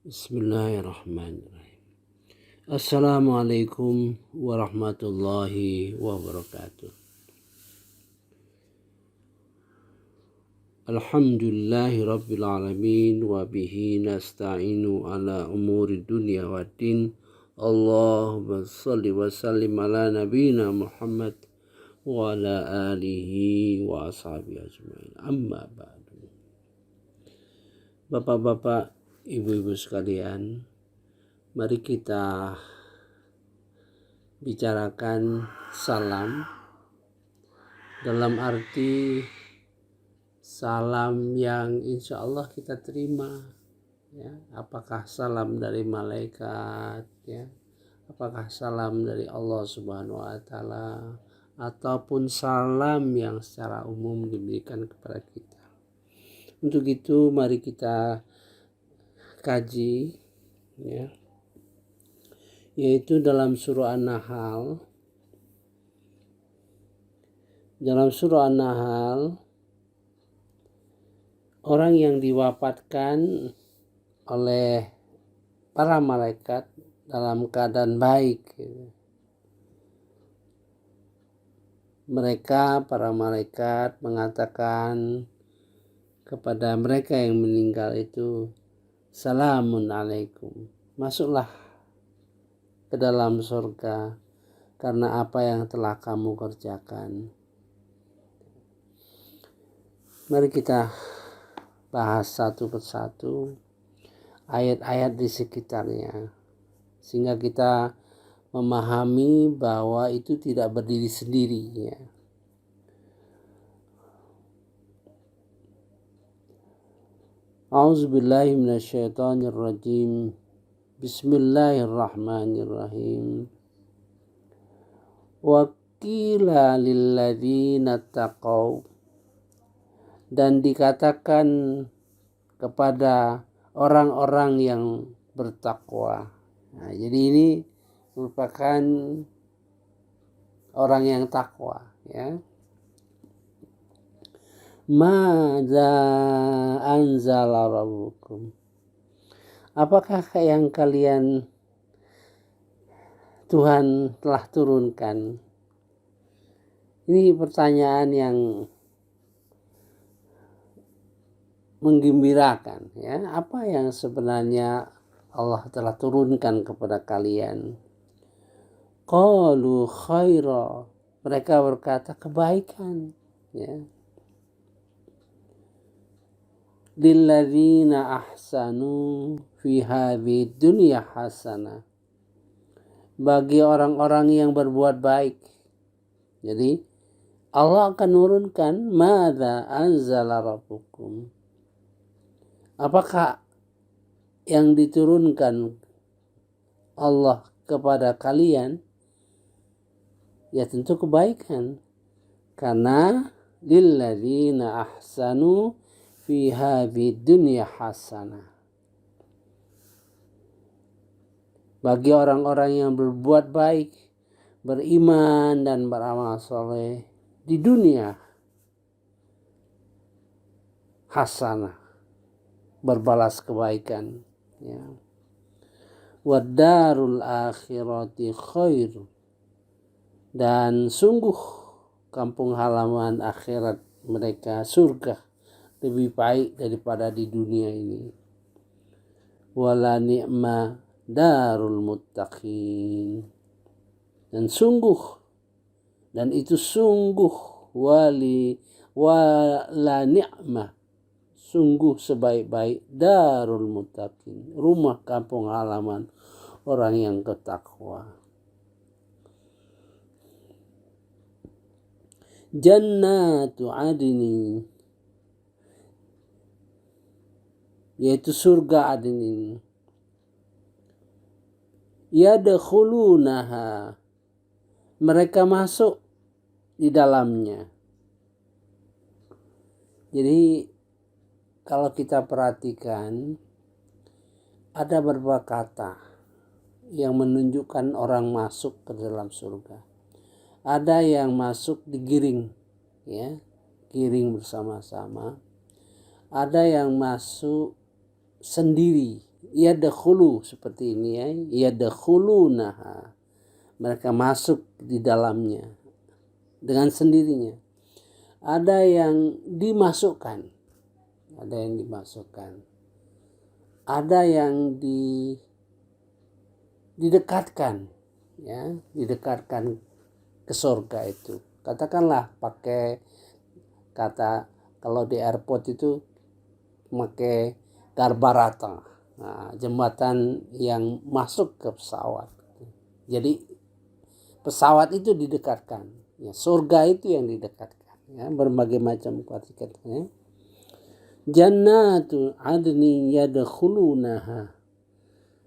Bismillahirrahmanirrahim. Assalamualaikum warahmatullahi wabarakatuh. Alhamdulillahi rabbil alamin wa bihi nasta'inu ala umuri dunya waddin. Allahumma salli wa sallim ala nabiyyina Muhammad wa ala alihi wa ashabihi ajma'in. Amma ba'du. Bapak-bapak, ibu-ibu sekalian, mari kita bicarakan salam dalam arti salam yang insya Allah kita terima, ya. Apakah salam dari malaikat, ya? Apakah salam dari Allah Subhanahu wa Ta'ala, ataupun salam yang secara umum diberikan kepada kita. Untuk itu mari kita kaji, ya, yaitu dalam surah An-Nahl. Dalam surah An-Nahl, orang yang diwafatkan oleh para malaikat dalam keadaan baik, mereka, para malaikat, mengatakan kepada mereka yang meninggal itu, salamun alaikum, masuklah ke dalam surga karena apa yang telah kamu kerjakan. Mari kita bahas satu persatu ayat-ayat di sekitarnya, sehingga kita memahami bahwa itu tidak berdiri sendiri, ya. A'udzubillahi minasyaitonirrajim. Bismillahirrahmanirrahim. Wa qila lilladzina taqaw, dan dikatakan kepada orang-orang yang bertakwa. Nah, jadi ini merupakan orang yang takwa, ya. Madza anzala rabbukum, apakah yang kalian Tuhan telah turunkan? Ini pertanyaan yang menggembirakan, ya. Apa yang sebenarnya Allah telah turunkan kepada kalian? Qalu khaira, mereka berkata kebaikan, ya. Lilladzina ahsanu fi hadhihi dunya hasanah, bagi orang-orang yang berbuat baik. Jadi Allah akan menurunkan madza anzala rabbukum, apakah yang diturunkan Allah kepada kalian? Ya tentu kebaikan, karena lilladzina ahsanu fi hadhihi dunya hasanah, bagi orang-orang yang berbuat baik, beriman dan beramal soleh di dunia, hasanah, berbalas kebaikan, ya. Wadarul akhirati khair, dan sungguh kampung halaman akhirat mereka, surga, lebih baik daripada di dunia ini. Wala ni'ma darul muttaqin, dan sungguh, dan itu sungguh, wala ni'ma, sungguh sebaik-baik darul muttaqin, rumah kampung halaman orang yang bertakwa. Jannatu adni, yaitu surga Aden ini. Yadkhulunaha, mereka masuk di dalamnya. Jadi kalau kita perhatikan, ada beberapa kata yang menunjukkan orang masuk ke dalam surga. Ada yang masuk digiring, ya, giring bersama-sama. Ada yang masuk sendiri, yadkhulu seperti ini ya, yadkhulunaha, mereka masuk di dalamnya dengan sendirinya. Ada yang dimasukkan, ada yang dimasukkan, ada yang didekatkan, ya, didekatkan ke surga itu. Katakanlah pakai kata kalau di airport itu pakai garbarata, nah, jembatan yang masuk ke pesawat. Jadi pesawat itu didekatkan, ya, surga itu yang didekatkan, ya, berbagai macam kualitasnya. Jannatu adnin yadkhulunaha,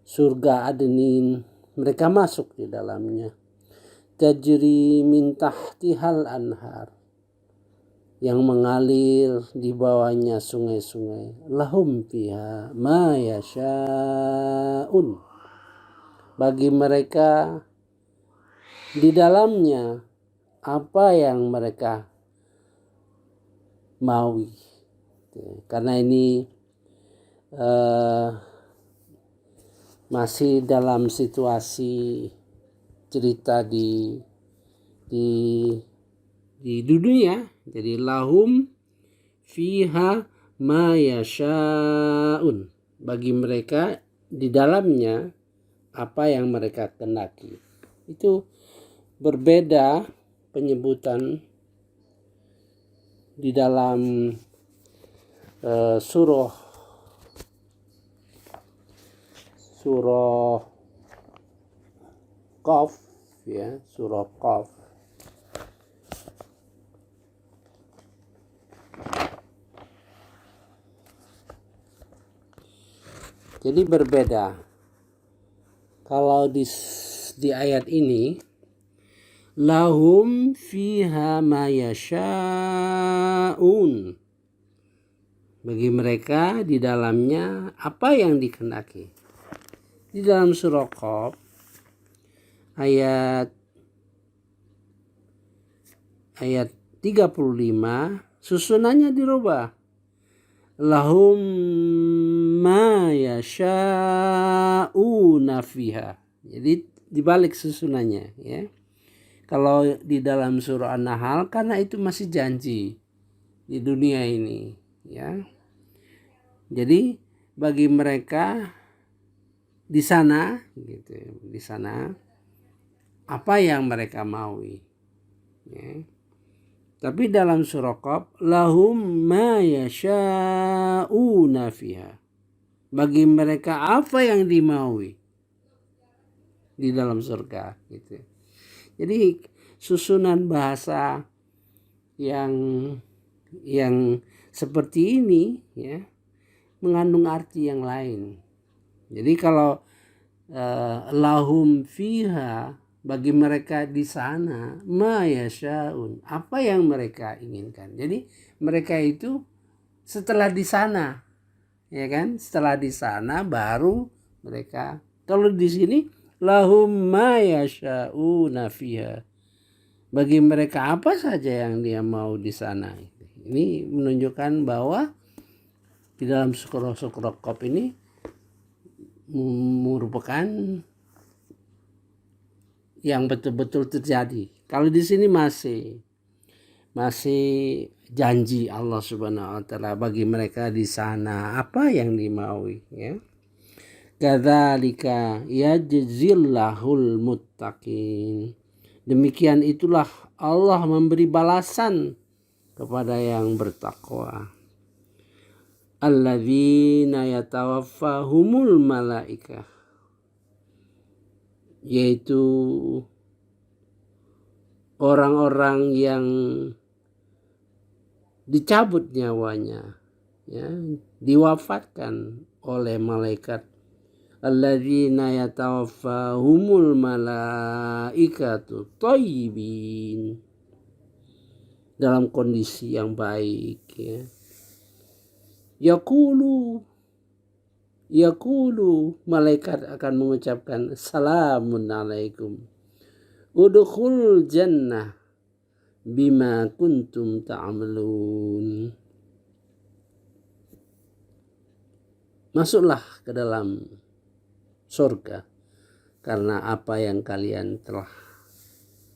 surga adnin, mereka masuk di dalamnya. Tajri min tahtihal anhar, yang mengalir di bawahnya sungai-sungai. Lahum fiha ma yasha'un, bagi mereka di dalamnya apa yang mereka maui. Karena ini masih dalam situasi cerita di dunia. Jadi lahum fiha ma yasha'un, bagi mereka di dalamnya apa yang mereka kehendaki. Itu berbeda penyebutan di dalam surah Qaf, ya, surah Qaf. Jadi berbeda. Kalau di ayat ini, lahum fiha ma yasha'un, bagi mereka di dalamnya apa yang dikehendaki. Di dalam surah Qaf ayat 35 susunannya dirubah. Lahum ma yasha'una fiha. Jadi dibalik susunannya, ya. Kalau di dalam surah An-Nahl karena itu masih janji di dunia ini, ya. Jadi bagi mereka di sana, gitu, di sana apa yang mereka maui, ya. Tapi dalam surah Qaf, lahum ma yasha'una fiha, bagi mereka apa yang dimaui di dalam surga, gitu. Jadi susunan bahasa yang seperti ini, ya, mengandung arti yang lain. Jadi kalau lahum fiha, bagi mereka di sana, ma yasha'un, apa yang mereka inginkan. Jadi mereka itu setelah di sana, ya kan? Setelah di sana baru mereka. Kalau di sini lahum ma yasha'una fiha, bagi mereka apa saja yang dia mau di sana. Ini menunjukkan bahwa di dalam surah Qaf ini merupakan yang betul-betul terjadi. Kalau di sini masih janji Allah Subhanahu wa taala bagi mereka di sana apa yang dimaui, ya. Kadzalika yajzillahul muttaqin, demikian itulah Allah memberi balasan kepada yang bertakwa. Alladzina yatawaffahumul malaikah, yaitu orang-orang yang dicabut nyawanya, ya, diwafatkan oleh malaikat. Alladzina yatawaffahumul malaikatu thayyibin, dalam kondisi yang baik, ya. Yaqulu, malaikat akan mengucapkan salamun alaikum udkhul jannah bima kuntum ta'malun. masuklah ke dalam surga karena apa yang kalian telah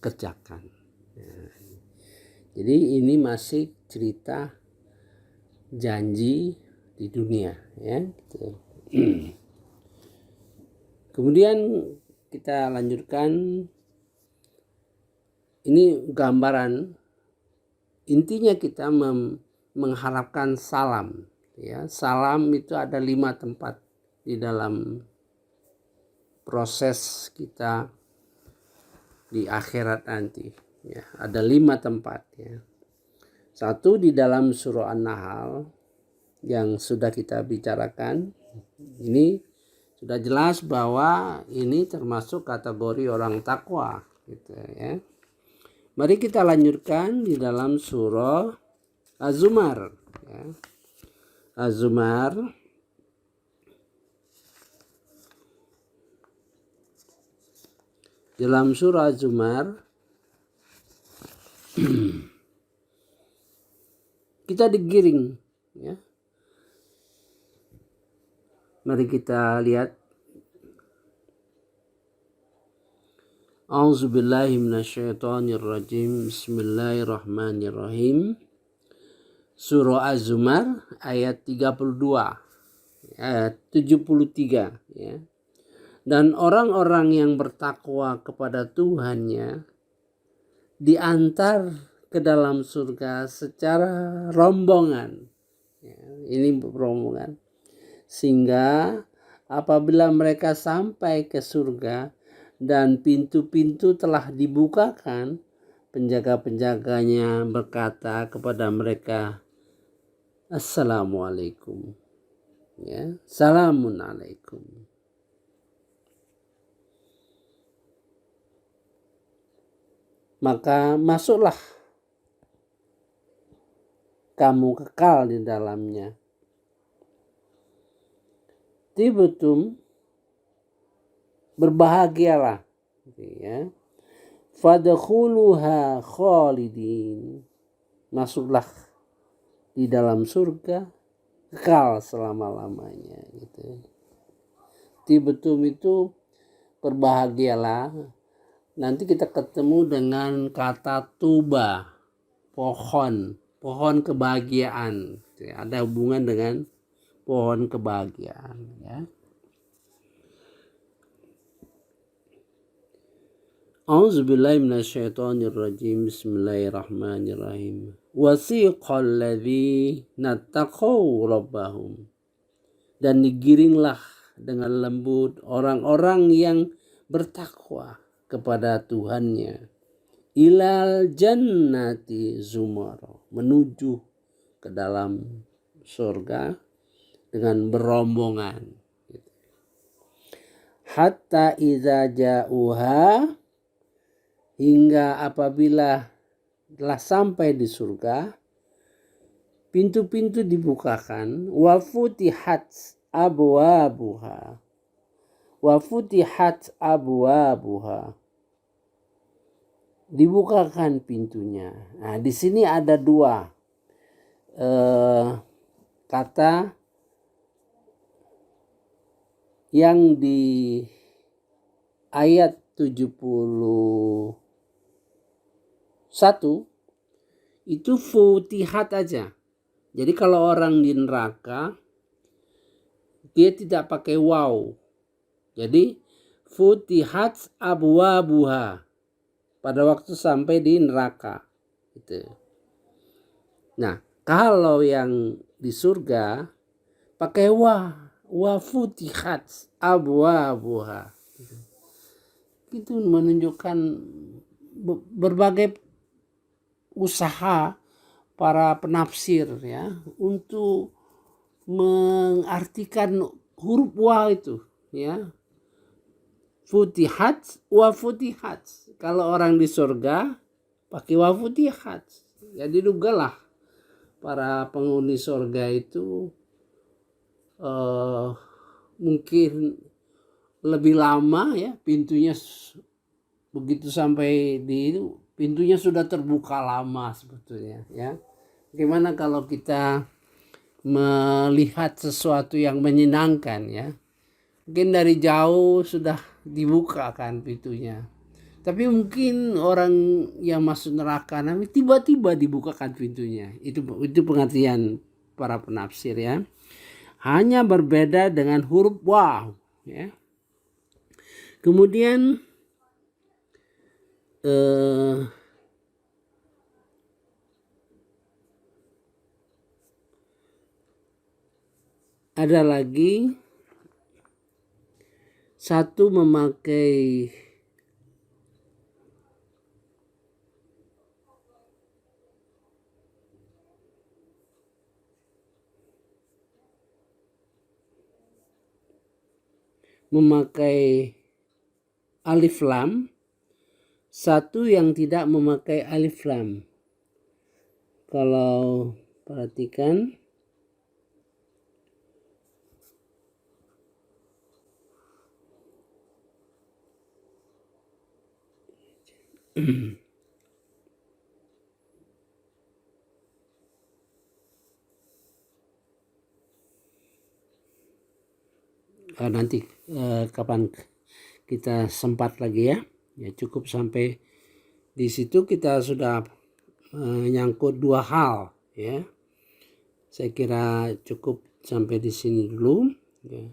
kerjakan. Jadi ini masih cerita janji di dunia, ya. Gitu. Kemudian kita lanjutkan. Ini gambaran, intinya kita mengharapkan salam, ya. Salam itu ada 5 tempat di dalam proses kita di akhirat nanti, ya. Ada 5 tempat, ya. Satu di dalam surah An-Nahl yang sudah kita bicarakan. Ini sudah jelas bahwa ini termasuk kategori orang takwa, gitu, ya. Mari kita lanjutkan di dalam surah Az-Zumar, ya. Az-Zumar dalam surah Az-Zumar kita digiring, ya. Mari kita lihat. A'udzubillahi minasyaitonirrajim. Bismillahirrahmanirrahim. Surah Az-Zumar ayat 32, ayat 73, ya. Dan orang-orang yang bertakwa kepada Tuhannya diantar ke dalam surga secara rombongan, ya, ini rombongan, sehingga apabila mereka sampai ke surga dan pintu-pintu telah dibukakan, penjaga-penjaganya berkata kepada mereka, Assalamualaikum, ya, salamun alaikum. Maka masuklah kamu kekal di dalamnya. Tibutum, berbahagialah, ya. Fadkhuluha khalidin, masuklah di dalam surga kekal selama-lamanya, gitu. Tibutum itu berbahagialah. Nanti kita ketemu dengan kata tuba, pohon kebahagiaan, gitu. Ada hubungan dengan pohon kebahagiaan, ya. A'udzubillahi minasyaitonirrajim. Bismillahirrahmanirrahim. Wasiqal ladzina taqaw rabbahum, dan digiringlah dengan lembut orang-orang yang bertakwa kepada Tuhannya, ilal jannati zumara, menuju ke dalam surga dengan berombongan. Hatta idza ja'uha, hingga apabila telah sampai di surga, pintu-pintu dibukakan, wa futihat abwabuha, dibukakan pintunya. Nah, di sini ada 2 kata yang di ayat 71 itu futihat aja. Jadi kalau orang di neraka dia tidak pakai waw. Jadi futihat abwabuha pada waktu sampai di neraka, gitu. Nah, kalau yang di surga pakai wa futihat abwabuha. Itu menunjukkan berbagai usaha para penafsir, ya, untuk mengartikan huruf wa itu, ya. Futihat wa futihat. Kalau orang di surga pakai wa futihat. Ya didugalah para penghuni surga itu mungkin lebih lama, ya, pintunya begitu sampai di itu, pintunya sudah terbuka lama sebetulnya, ya. Bagaimana kalau kita melihat sesuatu yang menyenangkan ya. Mungkin dari jauh sudah dibuka kan pintunya. Tapi mungkin orang yang masuk neraka nanti tiba-tiba dibukakan pintunya. Itu pengertian para penafsir ya. Hanya berbeda dengan huruf waw ya. Kemudian ada lagi satu memakai alif lam, satu yang tidak memakai alif lam. Kalau perhatikan nanti kapan kita sempat lagi ya. Ya cukup sampai di situ kita sudah menyangkut dua hal ya. Saya kira cukup sampai di sini dulu ya.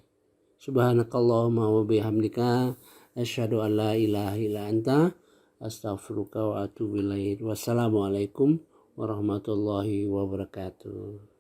Subhanakallahumma wa bihamdika asyhadu an la ilaha illa anta astaghfiruka wa atubu ilaik. Wassalamualaikum warahmatullahi wabarakatuh.